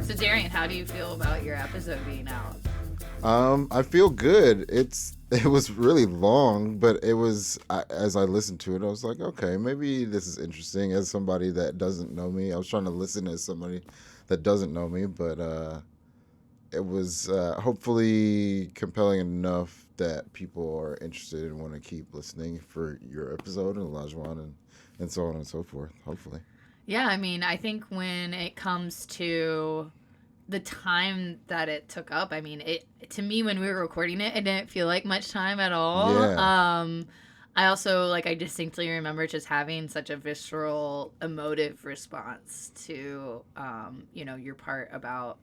So Darian, how do you feel about your episode being out? I feel good. It was really long, but as I listened to it, I was like, okay, maybe this is interesting. As somebody that doesn't know me, I was trying to listen as somebody that doesn't know me, but it was hopefully compelling enough that people are interested and want to keep listening for your episode and Olajuwon and so on and so forth. Hopefully, Yeah, I mean, I think when it comes to the time that it took up, I mean, it to me when we were recording it, it didn't feel like much time at all. yeah, I also I distinctly remember just having such a visceral, emotive response to your part about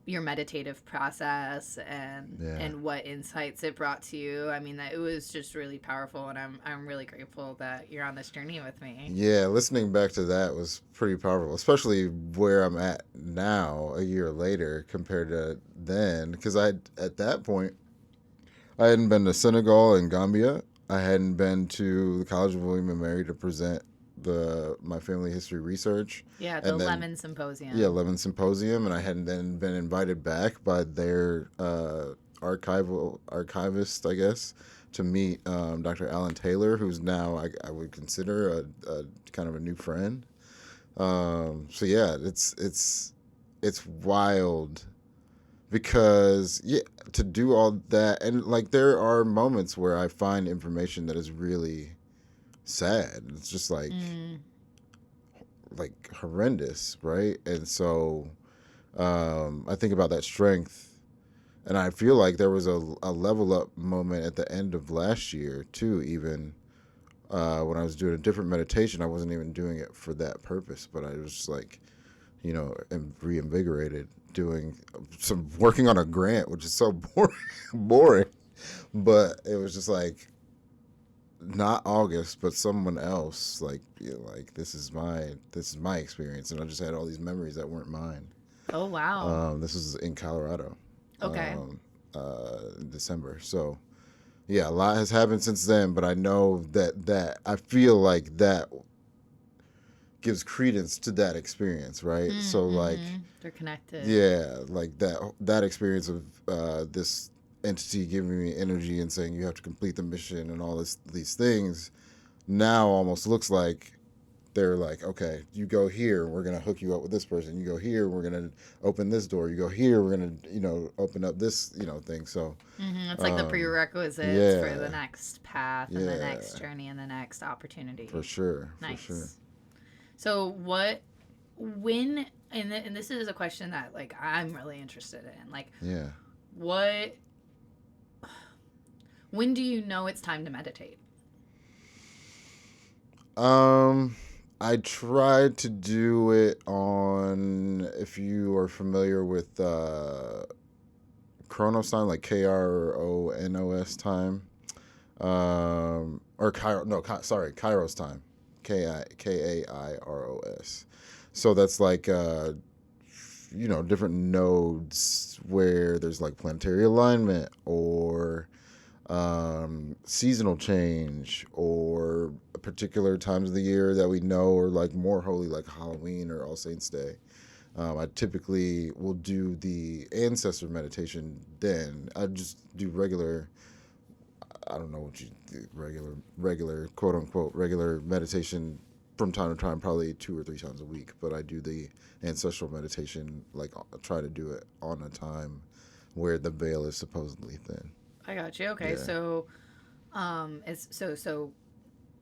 your meditative process yeah. and what insights it brought to you. I mean, that it was just really powerful, and I'm really grateful that you're on this journey with me. Yeah, listening back to that was pretty powerful, especially where I'm at now, a year later compared to then. Because at that point, I hadn't been to Senegal and Gambia. I hadn't been to the College of William and Mary to present my family history research, Yeah, the and then Lemon yeah, Symposium. Levin Symposium, and I hadn't then been invited back by their archivist, I guess, to meet Dr. Alan Taylor, who's now I would consider a kind of a new friend. So yeah, it's wild because yeah, to do all that and like there are moments where I find information that is really sad. It's just Mm. like horrendous, right? And so I think about that strength, and I feel like there was a level up moment at the end of last year too. Even when I was doing a different meditation, I wasn't even doing it for that purpose, but I was just like, reinvigorated doing some working on a grant, which is so boring, boring. But it was just like not August, but someone else. Like, like this is my experience, and I just had all these memories that weren't mine. Oh wow. This was in Colorado, Okay. in December. So yeah, a lot has happened since then, but I know that I feel like that gives credence to that experience, right? So like, Mm-hmm. They're connected. yeah, like that experience of this entity giving me energy and saying you have to complete the mission and all these things now almost looks like they're like, okay, you go here, we're gonna hook you up with this person. You go here, we're gonna open this door. You go here, we're gonna open up this thing. So Mm-hmm. It's like the prerequisites for the yeah, next path and the yeah, next journey and the next opportunity. for sure, for sure. Nice. So what when and this is a question that I'm really interested in. Like Yeah. what when do you know it's time to meditate? Um, I tried to do it on, if you are familiar with Chronos time, like Kronos time, or Cairo, no, sorry, Kairos time, Kairos. So that's like different nodes where there's like planetary alignment or seasonal change or particular times of the year that we know are like more holy, like Halloween or All Saints Day. I typically will do the ancestor meditation then. I just do regular, I don't know what you do, regular, quote unquote, regular meditation from time to time, probably 2 or 3 times a week. But I do the ancestral meditation, like try to do it on a time where the veil is supposedly thin. I got you. Okay, Yeah. so it's so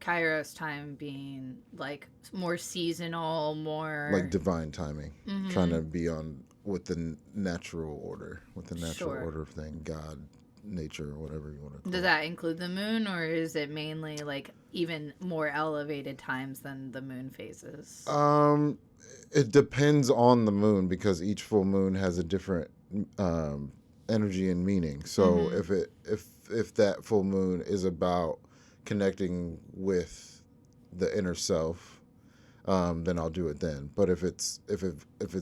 Kairos time being like more seasonal, Like more divine timing, trying mm-hmm. to be on with the natural Sure. order of thing, God, nature, whatever you want to Does call it. that include the moon, or is it mainly like even more elevated times than the moon phases? Um, it depends on the moon because each full moon has a different um, energy and meaning. So Mm-hmm. if that full moon is about connecting with the inner self, then I'll do it then. But if it's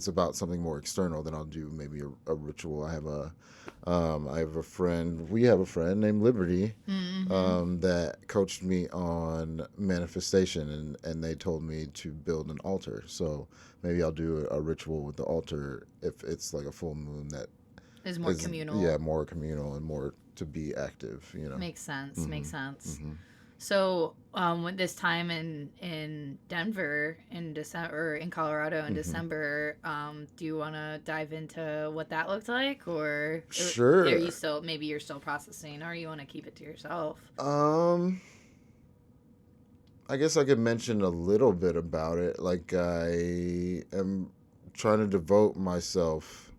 about something more external, then I'll do maybe a ritual. I have a friend. We have a friend named Liberty Mm-hmm. that coached me on manifestation, and they told me to build an altar. So maybe I'll do a ritual with the altar if it's like a full moon that Is more is, communal. yeah, more communal and more to be active. Makes sense. Hmm. Makes sense. Hmm. So, with this time in Denver in December, or in Colorado in Hmm. December, do you want to dive into what that looked like, or are you Sure. still, maybe you're still processing, or you want to keep it to yourself? Um, I guess I could mention a little bit about it. Like I am trying to devote myself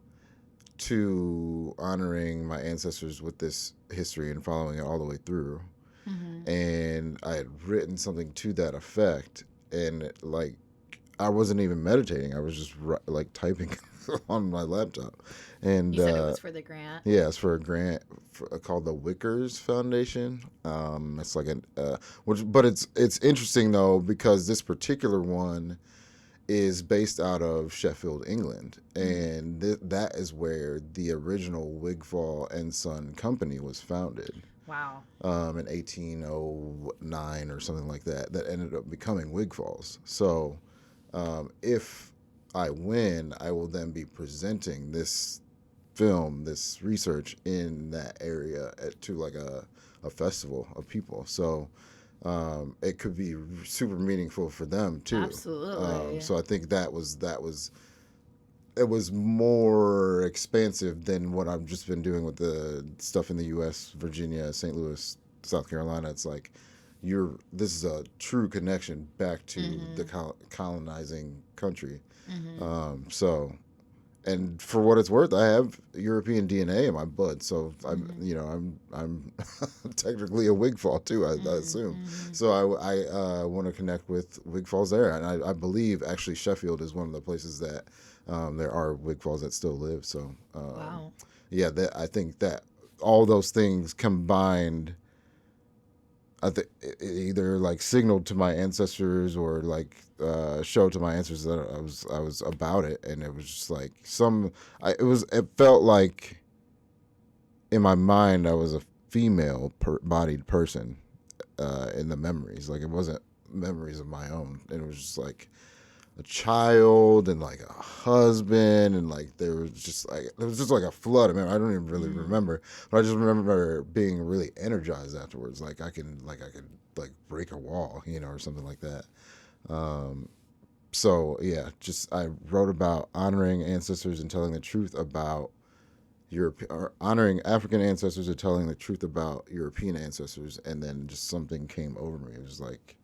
to honoring my ancestors with this history and following it all the way through. Mm-hmm. And I had written something to that effect, and like I wasn't even meditating. I was just like typing on my laptop, You and said it was for the grant. yeah, it's for a grant called the Wickers Foundation. It's like but it's interesting though because this particular one is based out of Sheffield, England, Mm-hmm. and that is where the original Wigfall and Son Company was founded Wow. in 1809 or something like that. That ended up becoming Wigfalls. So if I win, I will then be presenting this film, this research in that area to like a festival of people. So it could be super meaningful for them too. Absolutely. So I think that was it was more expansive than what I've just been doing with the stuff in the U.S., Virginia, St. Louis, South Carolina. It's like this is a true connection back to the Mm-hmm. colonizing country. Mm-hmm. So and for what it's worth, I have European DNA in my blood, so Mm-hmm. I'm technically a Wigfall too. I assume. Mm-hmm. So I want to connect with Wigfalls there, and I believe actually Sheffield is one of the places that there are Wigfalls that still live. So Wow. yeah, I think that all those things combined I think either like signaled to my ancestors or like showed to my ancestors that I was about it, and it was just like it felt like in my mind I was a female bodied person in the memories. Like it wasn't memories of my own, and it was just like a child and like a husband and like there was just like a flood of memory. I don't even really Mm-hmm. remember, but I just remember being really energized afterwards. Like I could like break a wall, or something like that. Um, so yeah, just I wrote about honoring ancestors and telling the truth about Europe, or honoring African ancestors and telling the truth about European ancestors, and then just something came over me. It was like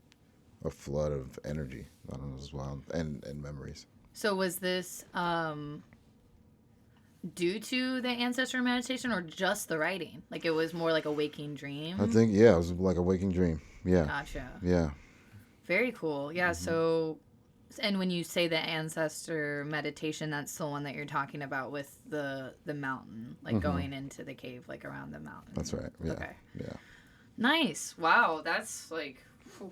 a flood of energy. I don't know, it was wild and memories. So was this due to the ancestor meditation, or just the writing? Like it was more like a waking I dream? think yeah, it was like a waking dream. Yeah, Gotcha. yeah. Very cool. Yeah. Hmm. So, and when you say the ancestor meditation, that's the one that you're talking about with the mountain, like Hmm. going into the cave, like around the That's mountain. right. Yeah, Okay. yeah, Nice. Wow. That's like, phew,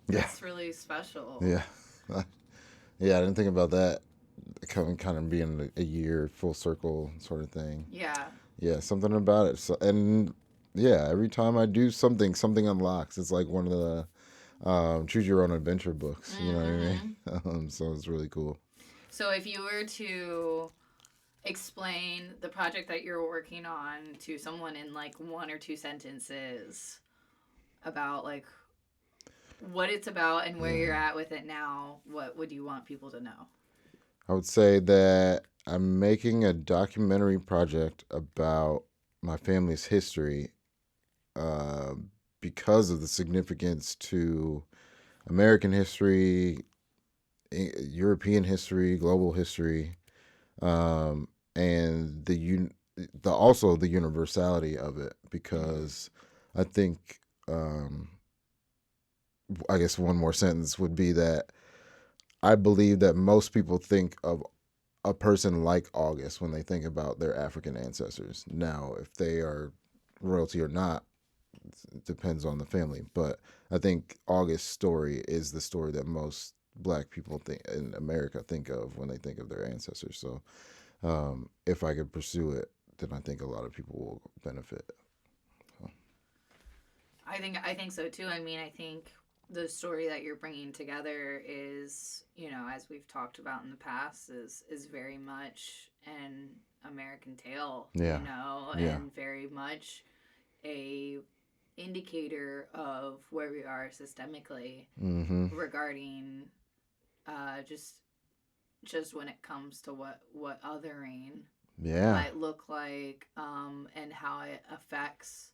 yeah, that's really special. yeah. Yeah, I didn't think about that coming kind of being a year full circle sort of thing. Yeah. Yeah, something about it. So, and yeah, every time I do something, something unlocks. It's like one of the choose your own adventure books. You know what I mean? Mm-hmm. So it's really cool. So if you were to explain the project that you're working on to someone in like one or two sentences about like what it's about and where Yeah. you're at with it now, what would you want people to know? I would say that I'm making a documentary project about my family's history uh, because of the significance to American history, European history, global history, um, and the also the universality of it. Mm-hmm. Because I think um, I guess one more sentence would be that I believe that most people think of a person like August when they think about their African ancestors. Now, if they are royalty or not, it depends on the family. But I think August's story is the story that most Black people think in America think of when they think of their ancestors. So if I could pursue it, then I think a lot of people will benefit. So, I think so too. I mean, I think the story that you're bringing together is, as we've talked about in the past, is very much an American tale, yeah, yeah, and very much a indicator of where we are systemically mm-hmm, regarding just when it comes to what othering yeah, might look like, and how it affects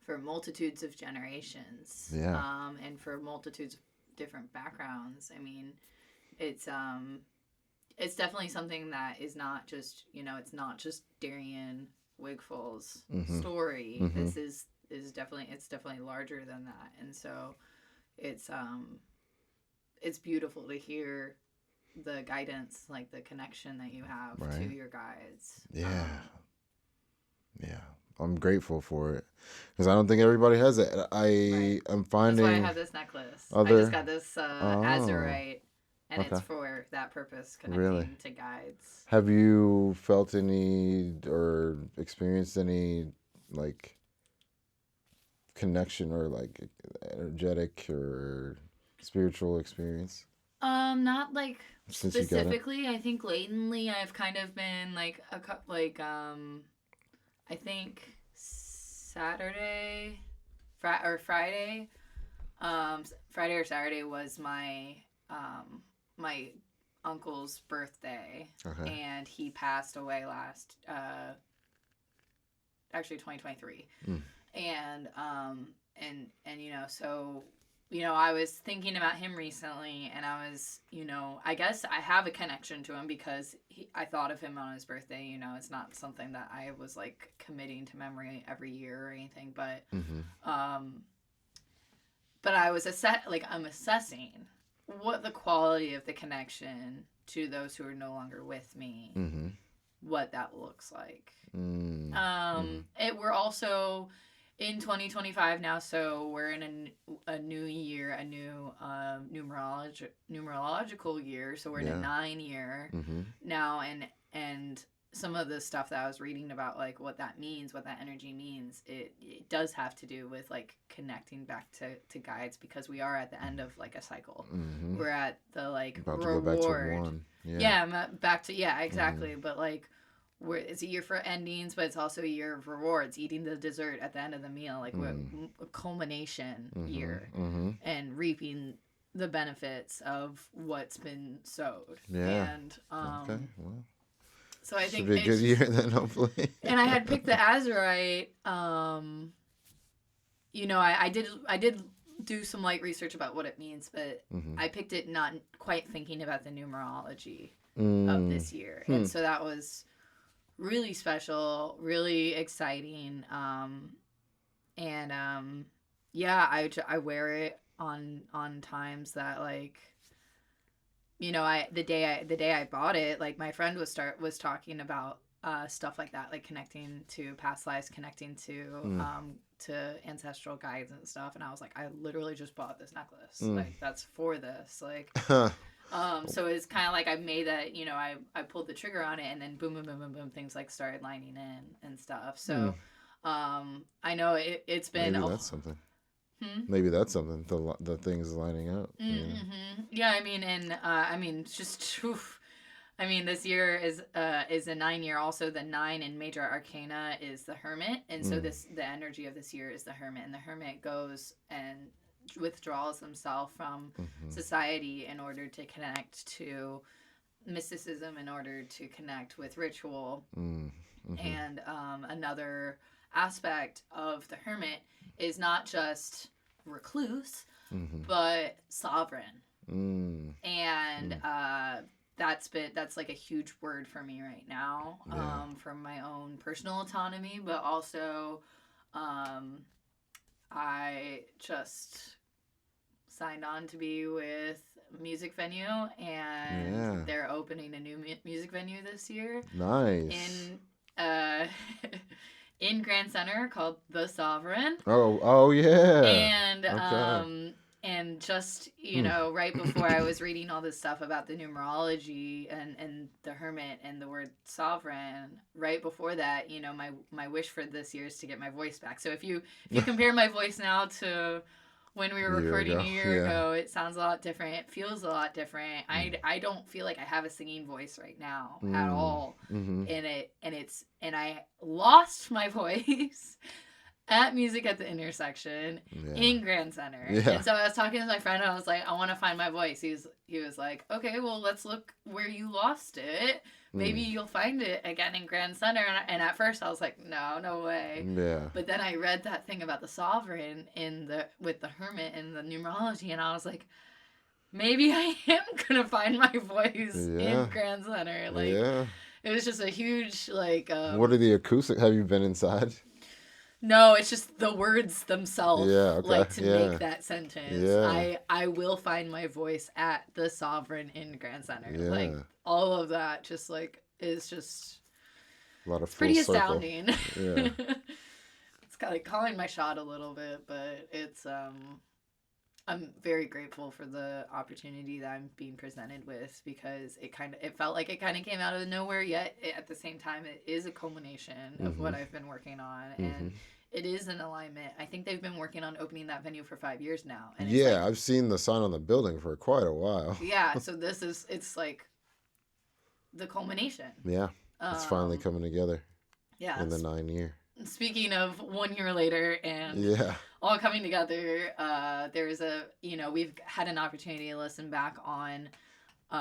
for multitudes of generations, yeah, and for multitudes of different backgrounds. I mean, it's definitely something that is not just, it's not just Darian Wigfall's mm-hmm, story. mm-hmm, This is definitely, it's definitely larger than that, and so it's beautiful to hear the guidance, like the connection that you have to right, your guides. yeah, yeah. I'm grateful for it because I don't think everybody has it. Right. I'm That's why I finding have this necklace. I just other. got this Oh, azurite, and it's okay. for that purpose, Really? connecting to guides. Have you felt any or experienced any like connection or like energetic or spiritual experience Not like since you got it? specifically. I think latently I've kind of been like I think Saturday, or Friday, Friday or Saturday was my uncle's birthday, Okay. and he passed away last, actually 2023. Mm. And so I was thinking about him recently, and I guess I have a connection to him because I thought of him on his birthday. It's not something that I was like committing to memory every year or anything, but Mm-hmm. um but I'm assessing what the quality of the connection to those who are no longer with me, Mm-hmm. what that looks like. Mm. Mm-hmm. We're also in 2025 now, so we're in a new year, a new numerological year. So we're in a Yeah. 9 year Mm-hmm. now, and some of the stuff that I was reading about, like what that means, what that energy means, it does have to do with like connecting back to guides, because we are at the end of like a cycle. Mm-hmm. We're at the like About to go back to reward. one. Yeah. Yeah, I'm back to, yeah, Mm-hmm. exactly. But like, it's a year for endings, but it's also a year of rewards. Eating the dessert at the end of the meal, like we're Mm. a culmination Mm-hmm. year, Mm-hmm. and reaping the benefits of what's been sowed. Yeah. And Okay. Well, so I should think be a good it's year just, then, hopefully. and I had picked the azurite. I did do some light research about what it means, but Mm-hmm. I picked it not quite thinking about the numerology of Mm. this year, Hmm. and so that was really special, really exciting. And Yeah, I wear it on times that, like, I the day I bought it, like my friend was talking about stuff like that, like connecting to past lives, connecting Mm. to ancestral guides and stuff, and I was like, I literally just bought this necklace, Mm. like that's for this, like. So it's kind of like I made that, I pulled the trigger on it, and then boom, boom, boom, boom, boom, things like started lining in and stuff. Mm. So, I know it's been, Maybe that's something. hmm? Maybe that's something. The things lining up. You know. Mm-hmm. Yeah, I mean, and it's just, oof. I mean, this year is a 9 year. Also, the 9 in major arcana is the Hermit, and so Mm. the energy of this year is the Hermit, and the Hermit goes and withdraws himself from Mm-hmm. society in order to connect to mysticism, in order to connect with ritual. Mm. Mm-hmm. And another aspect of the Hermit is not just recluse, Mm-hmm. but sovereign. Mm. And Mm. that's like a huge word for me right now, Yeah. for my own personal autonomy, but also, I just signed on to be with a music venue, and Yeah. they're opening a new music venue this year Nice. in in Grand Center, called The Sovereign. Oh. Oh yeah. And Okay. And just, right before I was reading all this stuff about the numerology and the hermit and the word sovereign, right before that, my wish for this year is to get my voice back. So if you compare my voice now to when we were A year recording ago. a year ago, it sounds a lot different. It feels a lot different. I don't feel like I have a singing voice right now at all. Mm-hmm. And I lost my voice at Music at the Intersection in Grand Center. Yeah. And so I was talking to my friend and I was like, I want to find my voice. He was like, okay, well, let's look where you lost it. Maybe you'll find it again in Grand Center. And at first I was like, no way. Yeah. But then I read that thing about the sovereign with the hermit and the numerology, and I was like, maybe I am gonna find my voice in Grand Center. Like, it was just a huge what are the acoustic? Have you been inside? No, it's just the words themselves. Yeah, okay. To make that sentence. Yeah. I will find my voice at the Sovereign in Grand Center. Yeah. Like, all of that just is just a lot of it's pretty circle. astounding. Yeah. It's kind of calling my shot a little bit, but it's I'm very grateful for the opportunity that I'm being presented with, because it felt like it kind of came out of nowhere, yet at the same time it is a culmination of what I've been working on, and it is an alignment. I think they've been working on opening that venue for 5 years now. And I've seen the sign on the building for quite a while. Yeah, so it's like the culmination. Yeah, it's finally coming together. Yeah. In the 9 year. Speaking of 1 year later and all coming together, there's we've had an opportunity to listen back on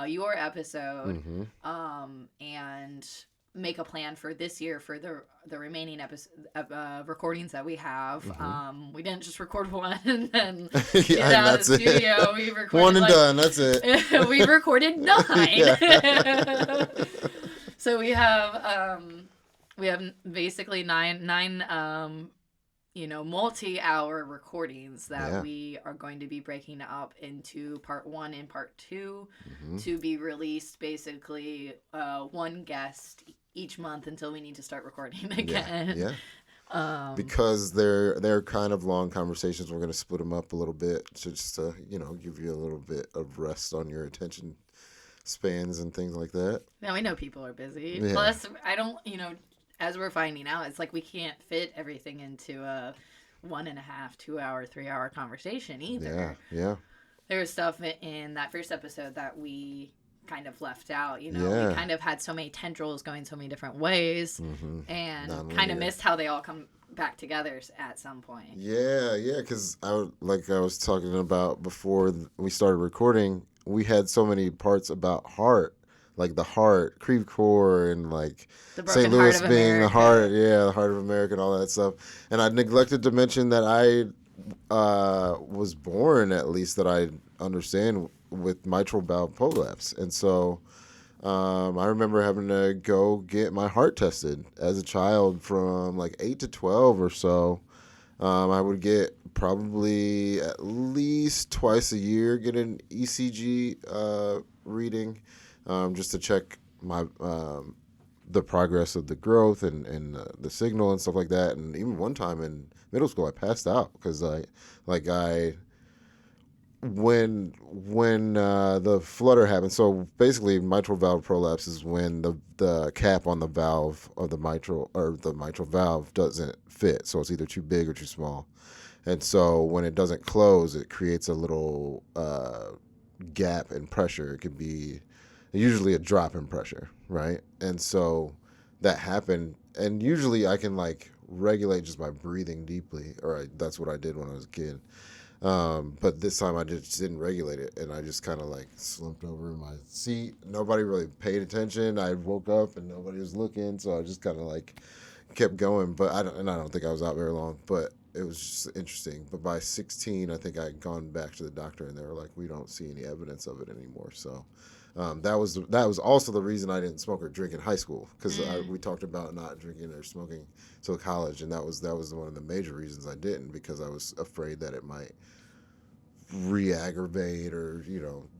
your episode and make a plan for this year for the remaining recordings that we have. We didn't just record one and then get out of the studio. We recorded one and done. That's it. We recorded 9. So we have basically nine multi-hour recordings that we are going to be breaking up into part 1 and part 2 to be released basically one guest each month until we need to start recording again. Because they're kind of long conversations. We're going to split them up a little bit just to give you a little bit of rest on your attention spans and things like that. Now, I know people are busy. Plus, I don't, as we're finding out, it's like we can't fit everything into a 1.5, 2 hour, 3 hour conversation either. Yeah. There was stuff in that first episode that we kind of left out. We kind of had so many tendrils going so many different ways, and kind of missed how they all come back together at some point. Yeah, because I was talking about before we started recording, we had so many parts about heart. Like the heart, Creve Coeur, and like St. Louis being the heart, the heart of America and all that stuff. And I neglected to mention that I was born, at least that I understand, with mitral valve prolapse. And so I remember having to go get my heart tested as a child from like 8 to 12 or so. I would get probably at least twice a year get an ECG reading. Just to check my the progress of the growth and the signal and stuff like that. And even one time in middle school, I passed out because when the flutter happened. So basically, mitral valve prolapse is when the cap on the valve of the mitral valve doesn't fit. So it's either too big or too small. And so when it doesn't close, it creates a little gap in pressure. It could be usually a drop in pressure, right? And so that happened, and usually I can regulate just by breathing deeply, or that's what I did when I was a kid. But this time I just didn't regulate it, and I just kind of slumped over in my seat. Nobody really paid attention. I woke up and nobody was looking, so I just kind of kept going. But I don't think I was out very long. But it was just interesting. But by 16, I think I had gone back to the doctor, and they were like, "We don't see any evidence of it anymore." So. That was also the reason I didn't smoke or drink in high school, because we talked about not drinking or smoking till college, and that was one of the major reasons I didn't, because I was afraid that it might re-aggravate or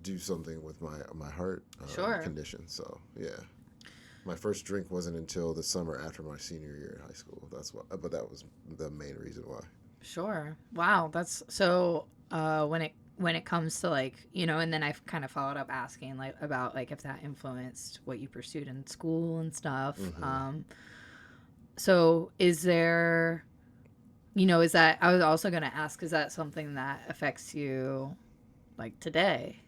do something with my heart condition. So my first drink wasn't until the summer after my senior year in high school. But that was the main reason why. Sure. Wow. That's so. when it comes to like, you know, and then I've kind of followed up asking like about like if that influenced what you pursued in school and stuff. So is there, you know, is that, I was also going to ask, is that something that affects you like today?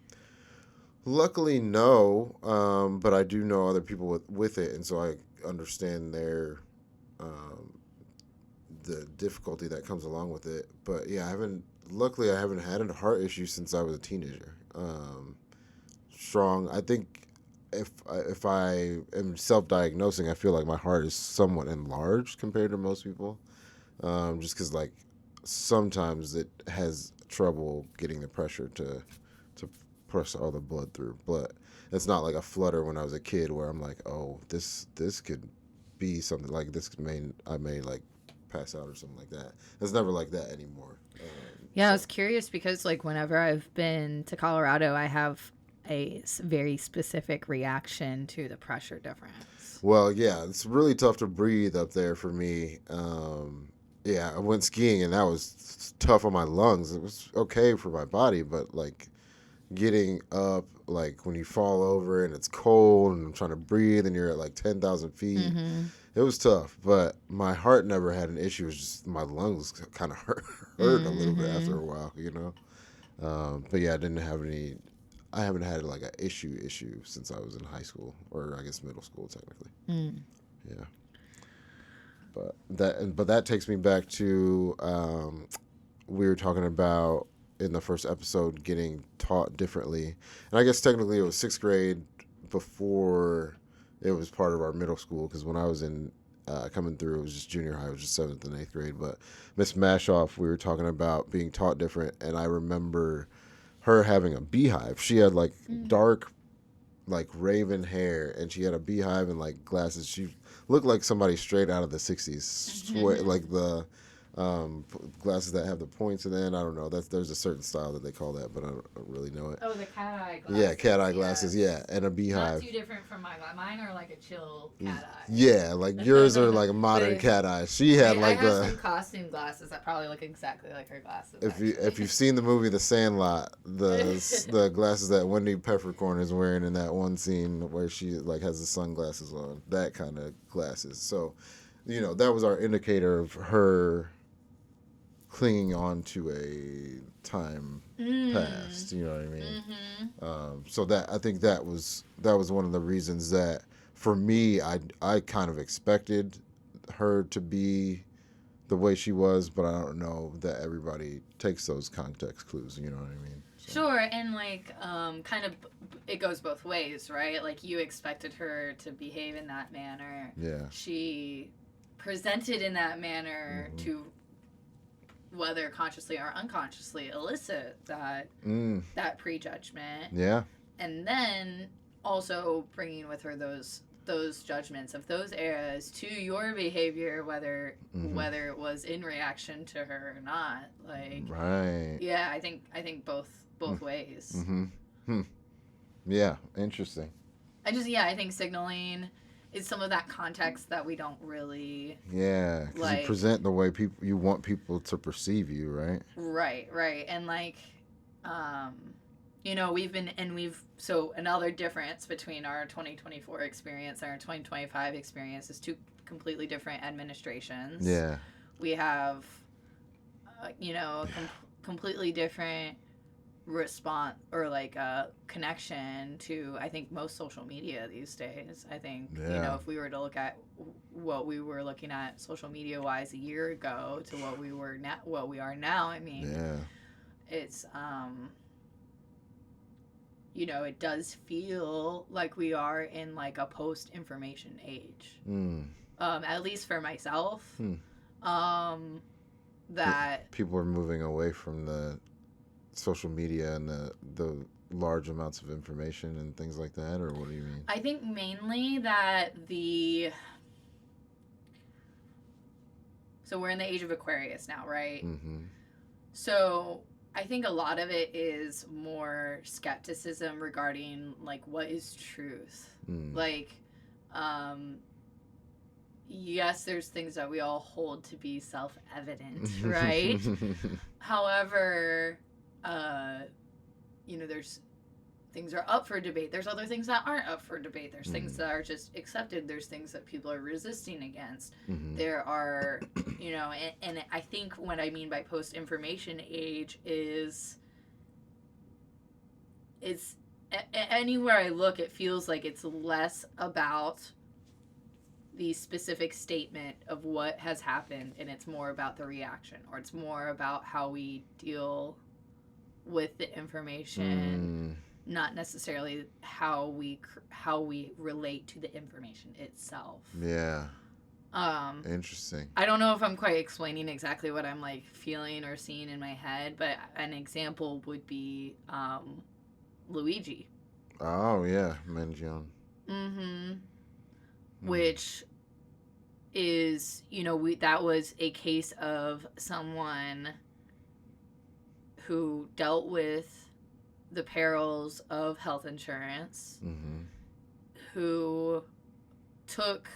Luckily, no, but I do know other people with it, and so I understand um, the difficulty that comes along with it. But yeah, luckily, I haven't had a heart issue since I was a teenager. Strong. I think if I am self-diagnosing, I feel like my heart is somewhat enlarged compared to most people. Just because like sometimes it has trouble getting the pressure to push all the blood through. But it's not like a flutter when I was a kid where I'm like, oh, this could be something like this. I may like pass out or something like that. It's never like that anymore. Yeah, I So was curious because like whenever I've been to Colorado, I have very specific reaction to the pressure difference. well, yeah, it's really tough to breathe up there for me. Yeah, I went skiing and that was tough on my lungs. It was okay for my body, but like getting up, like when you fall over and it's cold and I'm trying to breathe and you're at like 10,000 feet, it was tough. But my heart never had an issue. It was just my lungs kind of hurt a little bit after a while, you know? But yeah, I didn't have any. I haven't had like a issue since I was in high school, or I guess middle school technically. Yeah, but that takes me back to we were talking about in the first episode getting taught differently, and I guess technically it was sixth grade before it was part of our middle school because when I was in coming through it was just junior high, it was just seventh and eighth grade. But Miss Mashoff, we were talking about being taught different, and I remember her having a beehive. She had like dark, like raven hair, and she had a beehive and like glasses. She looked like somebody straight out of the '60s, like the glasses that have the points in the end. I don't know. There's a certain style that they call that, but I don't really know it. Oh, the cat eye glasses. Yeah, cat eye glasses. Yeah, and a beehive. Not too different from my glasses. Mine are like a chill cat eye. Yeah, like yours are like a modern cat eye. She had like I have some costume glasses that probably look exactly like her glasses. If you've seen the movie The Sandlot, the glasses that Wendy Peppercorn is wearing in that one scene where she like has the sunglasses on, that kind of glasses. So, you know, that was our indicator of her clinging on to a time past. You know what I mean? So that I think that was one of the reasons that for me I kind of expected her to be the way she was, but I don't know that everybody takes those context clues. You know what I mean? So. Sure, and like kind of it goes both ways, right? Like you expected her to behave in that manner. Yeah. She presented in that manner to whether consciously or unconsciously elicit that prejudgment. Yeah. And then also bringing with her those judgments of those eras to your behavior, whether it was in reaction to her or not. Like, right. Yeah, I think both ways. Yeah, interesting. I think signaling is some of that context that we don't really. Yeah, because you present the way you want people to perceive you, right? Right, and like, you know, so another difference between our 2024 experience and our 2025 experience is two completely different administrations. Yeah, we have, you know, completely different response or like a connection to I think most social media these days. I think you know, if we were to look at what we were looking at social media wise a year ago to what we are now, I mean, it's you know, it does feel like we are in like a post information age. At least for myself. That people are moving away from the social media and the large amounts of information and things like that, or what do you mean? I think mainly that so we're in the age of Aquarius now, right? So I think a lot of it is more skepticism regarding like what is truth. Like yes, there's things that we all hold to be self-evident, right? However, there's things are up for debate. There's other things that aren't up for debate. There's things that are just accepted. There's things that people are resisting against. There are, and I think what I mean by post-information age is it's anywhere I look, it feels like it's less about the specific statement of what has happened, and it's more about the reaction, or it's more about how we deal with the information, not necessarily how we relate to the information itself. Yeah. Interesting. I don't know if I'm quite explaining exactly what I'm like feeling or seeing in my head, but an example would be Luigi. Oh yeah, Mangione. Which is, that was a case of someone who dealt with the perils of health insurance, who took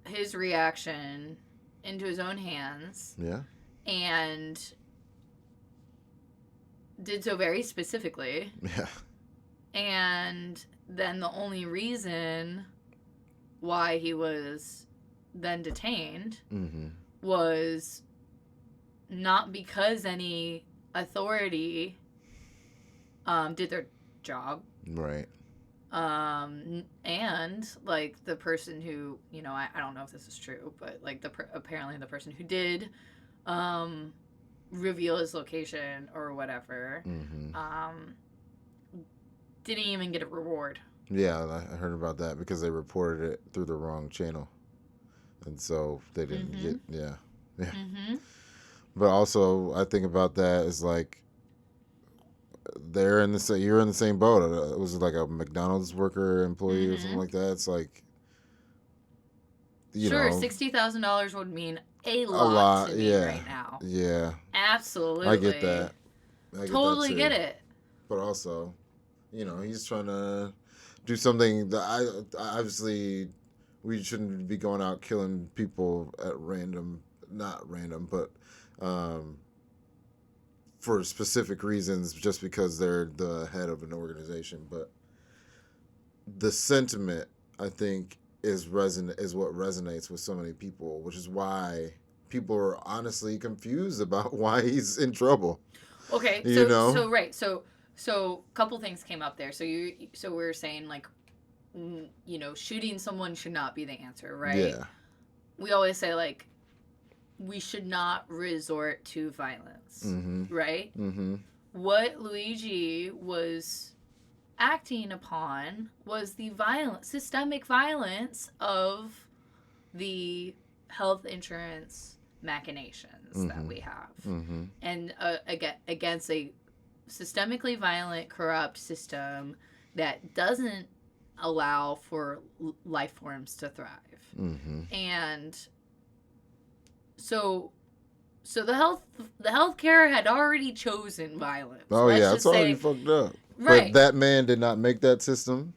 his reaction into his own hands. Yeah. And did so very specifically. Yeah. And then the only reason why he was then detained was not because any authority did their job. Right. And like the person who, I don't know if this is true, but like apparently the person who did reveal his location or whatever didn't even get a reward. Yeah, I heard about that because they reported it through the wrong channel, and so they didn't get. Yeah. But also, I think about that as like you're in the same boat. It was like a McDonald's worker, employee, or something like that. It's like, sure, $60,000 would mean a lot to me right now. Yeah, absolutely. I get that. Totally get it. But also, he's trying to do something that obviously we shouldn't be going out killing people at random, not random, but for specific reasons, just because they're the head of an organization. But the sentiment, I think, is what resonates with so many people, which is why people are honestly confused about why he's in trouble. Okay, so a couple things came up there. So we're saying like, shooting someone should not be the answer, right? Yeah. We always say like, we should not resort to violence, right? What Luigi was acting upon was the systemic violence of the health insurance machinations that we have, and against a systemically violent, corrupt system that doesn't allow for life forms to thrive. And so the healthcare had already chosen violence. Oh, yeah, it's already fucked up. Right. But that man did not make that system.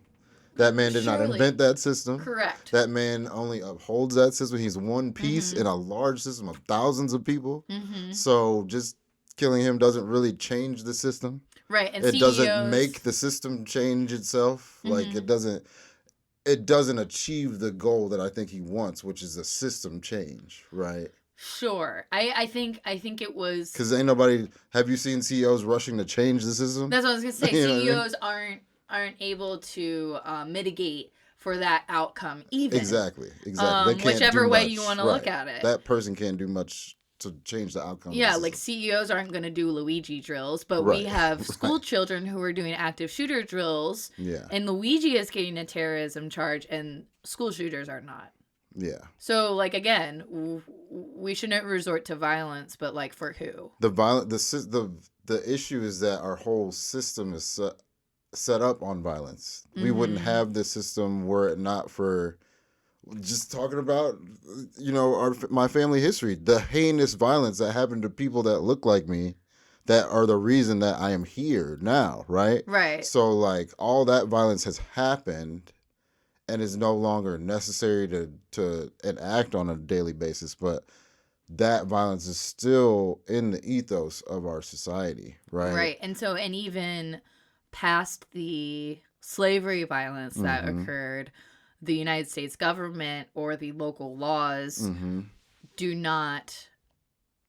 That man did not invent that system. Correct. That man only upholds that system. He's one piece in a large system of thousands of people. So just killing him doesn't really change the system. Right. And it doesn't make the system change itself. Like it doesn't achieve the goal that I think he wants, which is a system change, right? Sure. I think it was because have you seen CEOs rushing to change the system? That's what I was gonna say. CEOs aren't able to mitigate for that outcome even. Exactly. They can't whichever way you want to look at it. That person can't do much to change the outcome. Yeah, like CEOs aren't going to do Luigi drills, but we have school children who are doing active shooter drills. Yeah. And Luigi is getting a terrorism charge and school shooters are not. Yeah. So, like, again, we shouldn't resort to violence, but, like, for who? The issue is that our whole system is set up on violence. We wouldn't have this system were it not for just talking about, my family history, the heinous violence that happened to people that look like me, that are the reason that I am here now, right? Right. So, like, all that violence has happened and is no longer necessary to enact on a daily basis. But that violence is still in the ethos of our society, right? Right. And even past the slavery violence that Mm-hmm. occurred, the United States government or the local laws Mm-hmm. do not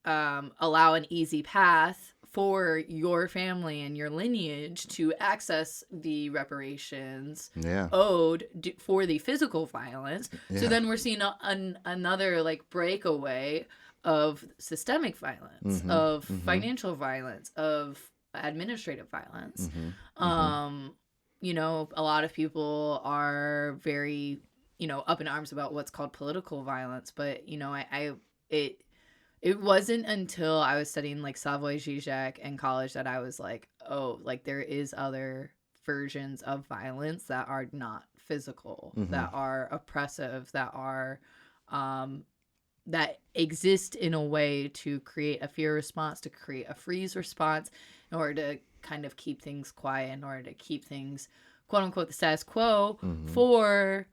allow an easy path for your family and your lineage to access the reparations Yeah. owed for the physical violence. So Yeah. then we're seeing another like breakaway of systemic violence, Mm-hmm. of Mm-hmm. financial violence, of administrative violence. Mm-hmm. Mm-hmm. Um, a lot of people are very, up in arms about what's called political violence, but it it wasn't until I was studying like Slavoj Žižek in college that I was like, oh, like there is other versions of violence that are not physical, Mm-hmm. that are oppressive, that are um that exist in a way to create a fear response, to create a freeze response, in order to kind of keep things quiet, in order to keep things quote unquote the status quo Mm-hmm. for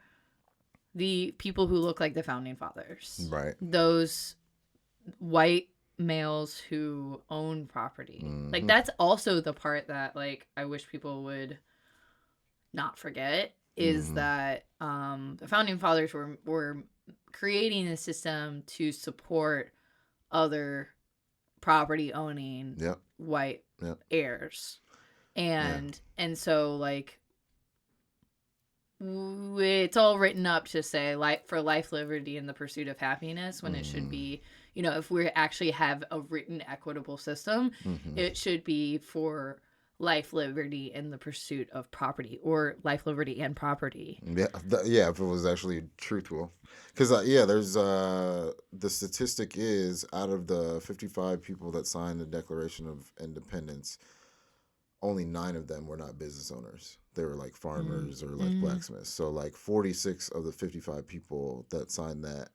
the people who look like the founding fathers. Right. Those white males who own property. Like Mm-hmm. that's also the part that like I wish people would not forget is Mm-hmm. that the founding fathers were creating a system to support other property owning Yep. white Yep. heirs. Yeah. And so like it's all written up to say for life, liberty, and the pursuit of happiness, when it should Mm-hmm. be, if we actually have a written equitable system, Mm-hmm. it should be for life, liberty, and the pursuit of property, or life, liberty, and property. Yeah, yeah. If it was actually truthful, because yeah, there's the statistic is out of the 55 people that signed the Declaration of Independence, only 9 of them were not business owners. They were like farmers or like Mm-hmm. blacksmiths. So like 46 of the 55 people that signed that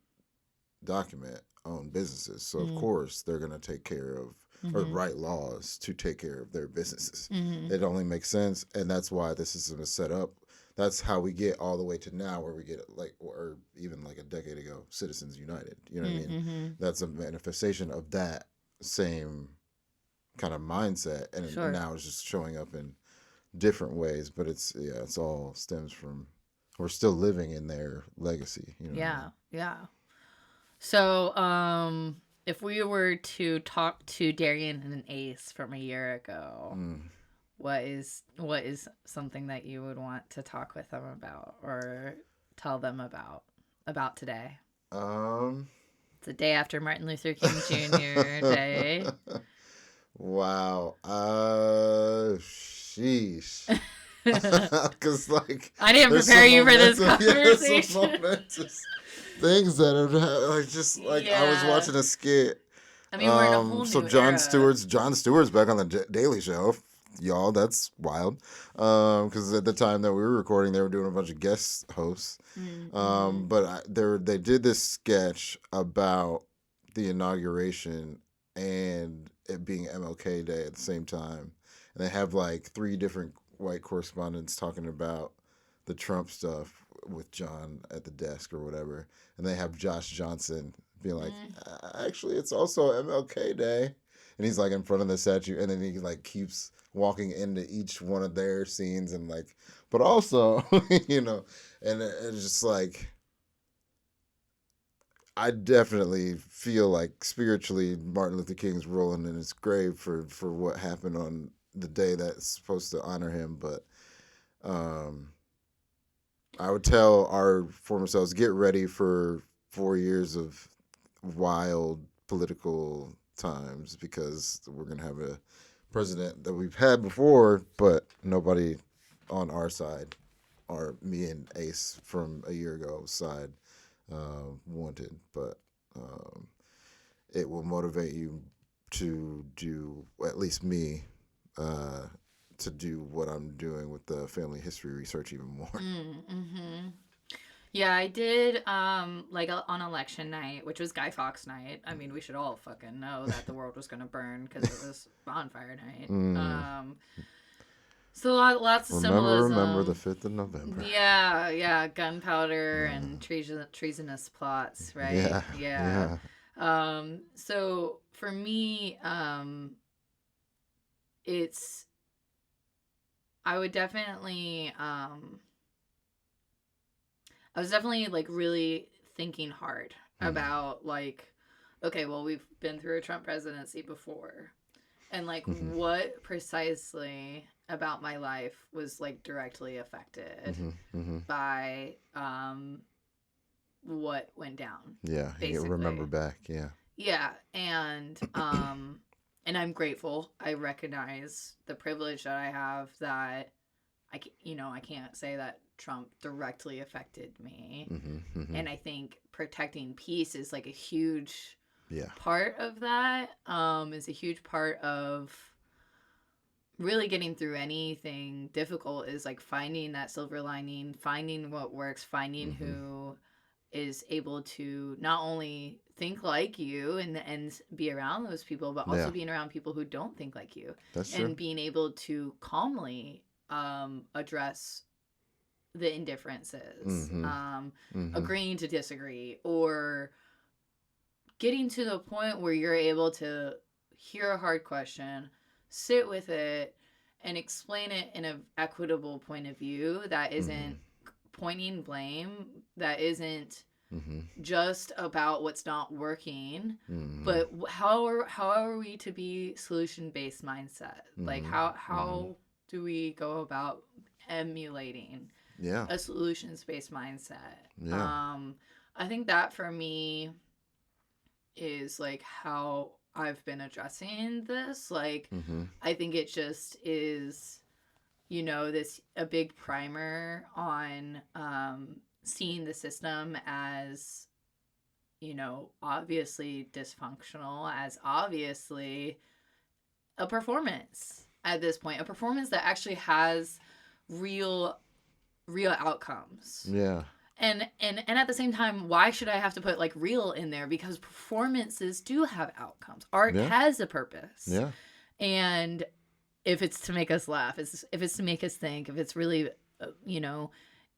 document own businesses. So of course they're gonna take care of or Mm-hmm. write laws to take care of their businesses. Mm-hmm. It only makes sense, and that's why the system is set up. That's how we get all the way to now, where we get like, or even like a decade ago, Citizens United. You know what I mean? Mm-hmm. That's a manifestation of that same kind of mindset, and Sure. now it's just showing up in different ways. But it's all stems from we're still living in their legacy. You know what I Yeah. mean? Yeah. So, if we were to talk to Darian and Ace from a year ago, Mm. what is something that you would want to talk with them about or tell them about today? Um. It's the day after Martin Luther King Jr. Day. Wow. Sheesh. Because like I didn't there's prepare some you for this momentum. Yeah, there's some conversation. momentous things that are like just like I was Yeah. watching a skit. I mean, we're in a whole So new Jon era. Stewart's back on the Daily Show. Y'all, that's wild. Because at the time that we were recording, they were doing a bunch of guest hosts. Mm-hmm. But they did this sketch about the inauguration and it being MLK Day at the same time, and they have like 3 different white correspondents talking about the Trump stuff with John at the desk or whatever, and they have Josh Johnson being like, actually, it's also MLK Day, and he's like in front of the statue, and then he like keeps walking into each one of their scenes and like, but also, and it's just like. I definitely feel like spiritually Martin Luther King's rolling in his grave for what happened on the day that's supposed to honor him. But um, I would tell our former selves, get ready for 4 years of wild political times, because we're going to have a president that we've had before, but nobody on our side, or me and Ace from a year ago side, wanted. But it will motivate you to do, at least me, to do what I'm doing with the family history research even more. Mm-hmm. Yeah, I did like on election night, which was Guy Fawkes night. I mean, we should all fucking know that the world was gonna burn because it was bonfire night. So lots of symbolism. Remember the 5th of November. Yeah, gunpowder and treasonous plots, right? Yeah. So for me, it's I would definitely I was definitely like really thinking hard Mm-hmm. about like, okay, well, we've been through a Trump presidency before, and like Mm-hmm. what precisely about my life was like directly affected Mm-hmm. Mm-hmm. by what went down, Yeah, you remember basically. back. Yeah. Yeah, and I'm grateful. I recognize the privilege that I have that I can't say that Trump directly affected me. Mm-hmm. Mm-hmm. And I think protecting peace is like a huge Yeah. part of that. Is a huge part of really getting through anything difficult is like finding that silver lining, finding what works, finding Mm-hmm. who is able to not only think like you and be around those people, but also Yeah, being around people who don't think like you, that's true. and being able to calmly address the indifferences, Mm-hmm. Mm-hmm. agreeing to disagree, or getting to the point where you're able to hear a hard question, sit with it, and explain it in an equitable point of view that Mm-hmm. isn't pointing blame, that isn't Mm-hmm. just about what's not working, Mm-hmm. but how are we to be solution based mindset? Like Mm-hmm. Mm-hmm. how do we go about emulating Yeah. a solutions based mindset? Yeah. I think that for me is like how I've been addressing this. Like, Mm-hmm. I think it just is, this a big primer on seeing the system as, obviously dysfunctional, as obviously a performance at this point, a performance that actually has real, real outcomes. Yeah. And at the same time, why should I have to put like real in there? Because performances do have outcomes. Art Yeah. has a purpose. Yeah. And if it's to make us laugh, if it's to make us think, if it's really,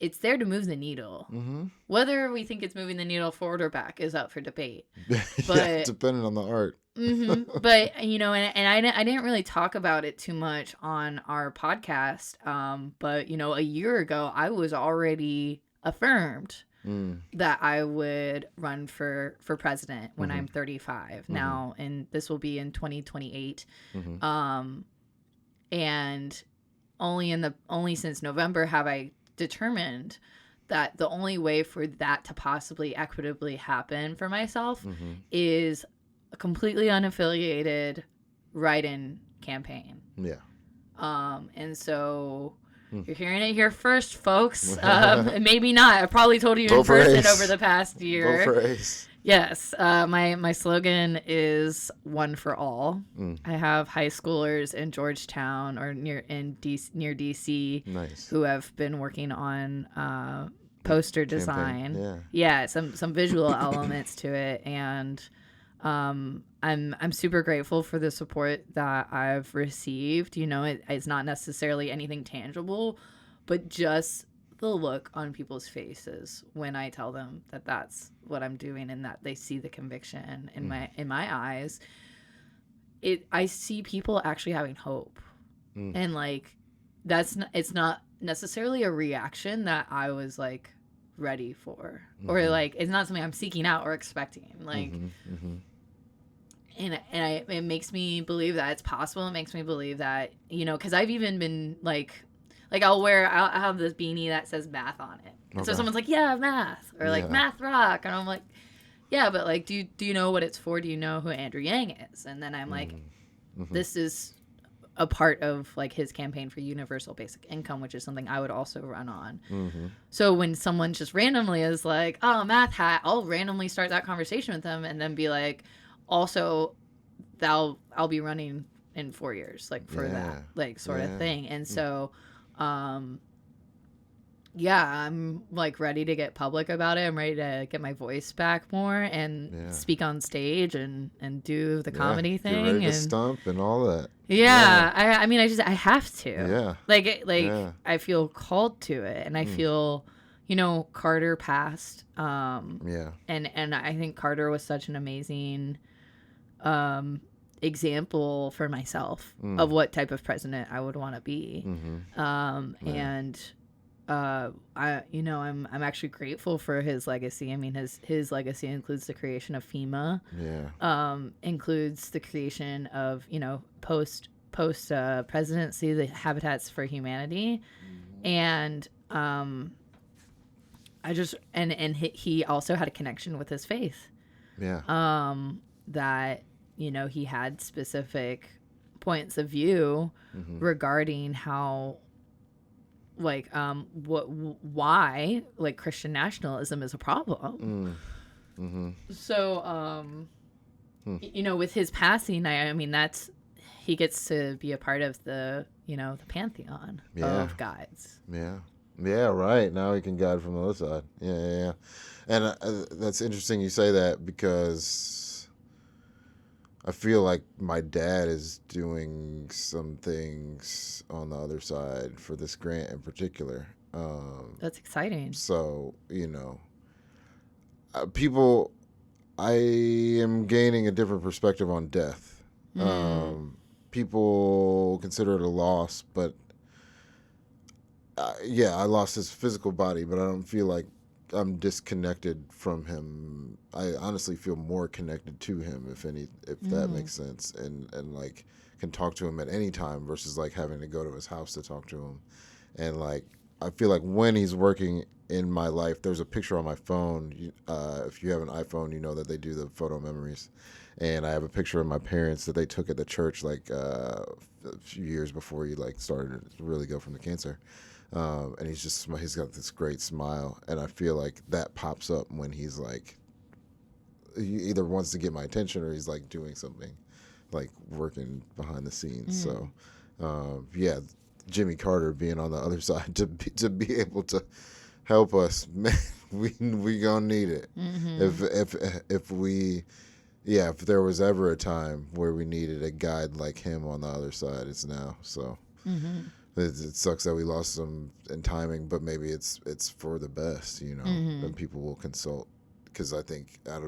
it's there to move the needle. Mm-hmm. Whether we think it's moving the needle forward or back is up for debate. Yeah, But depending on the art. but I didn't really talk about it too much on our podcast. But a year ago, I was already affirmed Mm. that I would run for president when Mm-hmm. I'm 35 Mm-hmm. now, and this will be in 2028. Mm-hmm. And only since November have I determined that the only way for that to possibly equitably happen for myself Mm-hmm. is a completely unaffiliated write-in campaign. Yeah. And so you're hearing it here first, folks. Hmm. And maybe not. I probably told you in Vote for person Ace. over the past Vote year. for Ace. Yes. My slogan is one for all. Mm. I have high schoolers in Georgetown or near DC Nice. who have been working on poster design. Campaign. Yeah, some visual elements to it, and I'm super grateful for the support that I've received. It's not necessarily anything tangible, but just the look on people's faces when I tell them that that's what I'm doing and that they see the conviction in my eyes. I see people actually having hope, and like it's not necessarily a reaction that I was like ready for, or like it's not something I'm seeking out or expecting. Like. Mm-hmm. Mm-hmm. And it makes me believe that it's possible. It makes me believe that, because I've even been like I'll have this beanie that says math on it. And so Okay. someone's like, yeah, math, or like Yeah. math rock. And I'm like, yeah, but like, do you know what it's for? Do you know who Andrew Yang is? And then I'm like, Mm-hmm. this is a part of like his campaign for universal basic income, which is something I would also run on. Mm-hmm. So when someone just randomly is like, oh, math hat, I'll randomly start that conversation with them and then be like, also, I'll be running in 4 years, like for that, like sort of thing. And so, yeah, I'm like ready to get public about it. I'm ready to get my voice back more and speak on stage and do the comedy thing. Get ready to and stump and all that. yeah. I have to. Yeah. Like Yeah. I feel called to it, and I feel, Carter passed. Yeah. And I think Carter was such an amazing example for myself of what type of president I would want to be. And I'm actually grateful for his legacy. I mean, his legacy includes the creation of FEMA. Yeah. Includes the creation of post presidency, the Habitats for Humanity, and he also had a connection with his faith. Yeah. That he had specific points of view regarding how why Christian nationalism is a problem. So with his passing, I mean he gets to be a part of the the pantheon of gods. Yeah, right. Now he can guide from the other side. Yeah. And that's interesting you say that, because I feel like my dad is doing some things on the other side for this grant in particular. That's exciting. So, people, I am gaining a different perspective on death. People consider it a loss, but I lost his physical body, but I don't feel like I'm disconnected from him. I honestly feel more connected to him, if that makes sense, and like can talk to him at any time versus like having to go to his house to talk to him. And like I feel like when he's working in my life, there's a picture on my phone. If you have an iPhone, you know that they do the photo memories. And I have a picture of my parents that they took at the church like a few years before he like started to really go from the cancer. And he's got this great smile, and I feel like that pops up when he's like, he either wants to get my attention or he's like doing something, like working behind the scenes. So, Jimmy Carter being on the other side to be able to help us, man, we gonna need it. If there was ever a time where we needed a guide like him on the other side, it's now. So. It sucks that we lost some in timing, but maybe it's for the best, and people will consult. Because I think out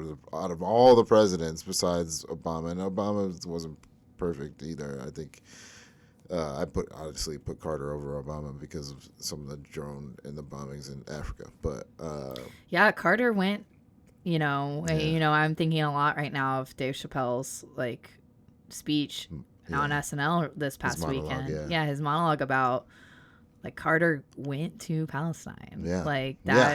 of all the presidents besides Obama, and Obama wasn't perfect either. I think I put Carter over Obama because of some of the drone and the bombings in Africa. But Carter went. I'm thinking a lot right now of Dave Chappelle's speech on SNL this past weekend. His monologue about Carter went to Palestine. That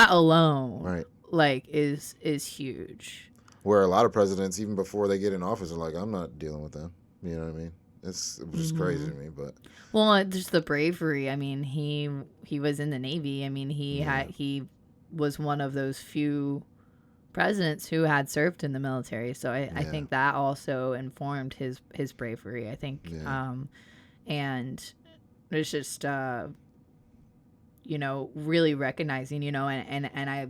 alone is huge. Where a lot of presidents, even before they get in office, are like, I'm not dealing with them. You know what I mean? It was just crazy to me. But just the bravery. I mean, he was in the Navy. I mean, he was one of those few presidents who had served in the military, so I think that also informed his bravery. I think, and it's just really recognizing, and I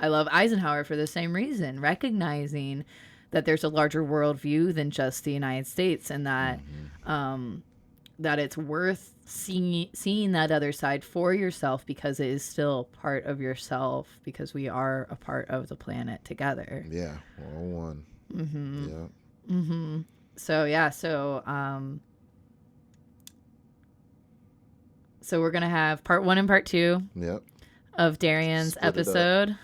love Eisenhower for the same reason, recognizing that there's a larger worldview than just the United States, and that that it's worth seeing that other side for yourself, because it is still part of yourself, because we are a part of the planet together. Yeah, we're all one. So we're gonna have part 1 and part 2 of Darian's episode.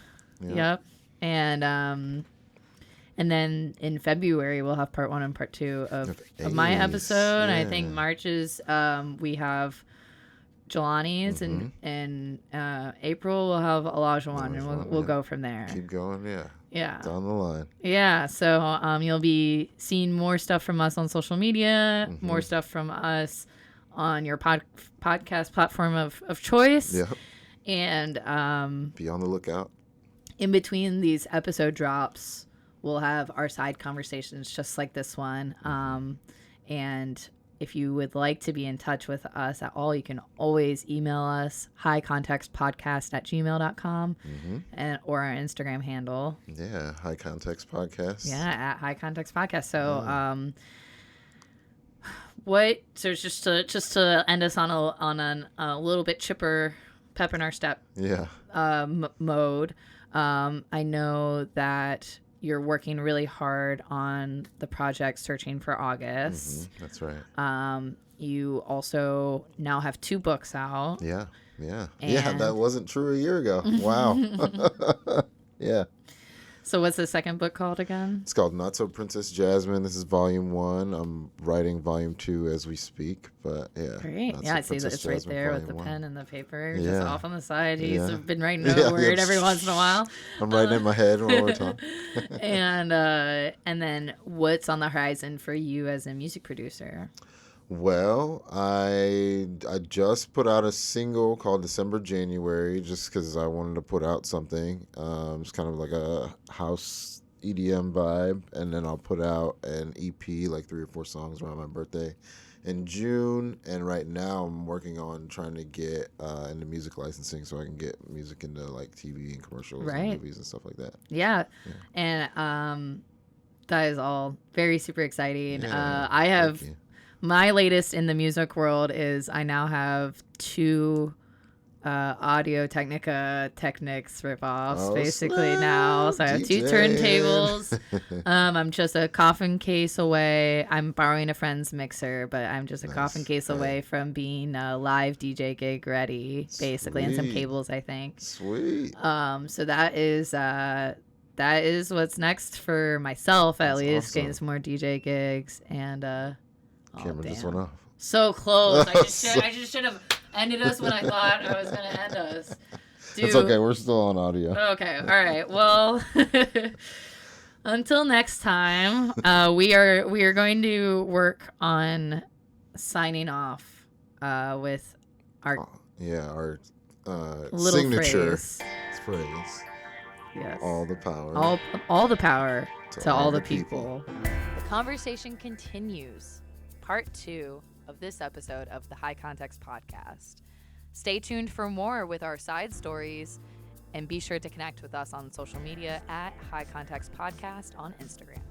And then in February, we'll have part 1 and part 2 of my episode. Yeah. I think March is, we have Jelani's, and April we'll have Olajuwon, and we'll go from there. Keep going, Yeah. Down the line. Yeah, so you'll be seeing more stuff from us on social media, more stuff from us on your podcast platform of choice. Yep. And be on the lookout. In between these episode drops, we'll have our side conversations just like this one. And if you would like to be in touch with us at all, you can always email us, highcontextpodcast@gmail.com, or our Instagram handle. Yeah, High Context Podcast. Yeah, at High Context Podcast. So, just to end us on a little bit chipper pep in our step Yeah. mode. I know that you're working really hard on the project Searching for August. That's right. You also now have 2 books out. Yeah. Yeah. Yeah. And- That wasn't true a year ago. Wow. Yeah. So what's the second book called again? It's called Not So Princess Jasmine. This is volume 1. I'm writing volume 2 as we speak. But yeah. Great. Not Yeah, So I see that Princess it's right Jasmine, there with volume the 1. pen and the paper Yeah. just off on the side. He's Yeah. been writing a Yeah, word yeah. every once in a while. I'm writing in my head while we're talking. And then what's on the horizon for you as a music producer? Well, I just put out a single called December January just because I wanted to put out something. It's kind of like a house EDM vibe, and then I'll put out an EP, like 3 or 4 songs around my birthday in June. And right now I'm working on trying to get into music licensing so I can get music into like TV and commercials and movies and stuff like that. Yeah. And that is all very super exciting. Yeah, I have thank you. my latest in the music world is I now have 2 Audio Technica Technics ripoffs basically snap, now. So I have 2 DJ. turntables. I'm just a coffin case away. I'm borrowing a friend's mixer, but I'm just a coffin case away from being a live DJ gig ready, basically, and some Sweet. cables, I think. Sweet. So that is what's next for myself, at That's least, awesome. getting some more DJ gigs. And Camera just went off. so close. I just should have ended us when I thought I was gonna end us. Dude. It's okay. We're still on audio. Okay. All right. Well, until next time, we are going to work on signing off with our Our little signature phrase. Yes. All the power. All the power to all the people. people. The conversation continues. Part 2 of this episode of the High Context Podcast. Stay tuned for more with our side stories, and be sure to connect with us on social media at High Context Podcast on Instagram.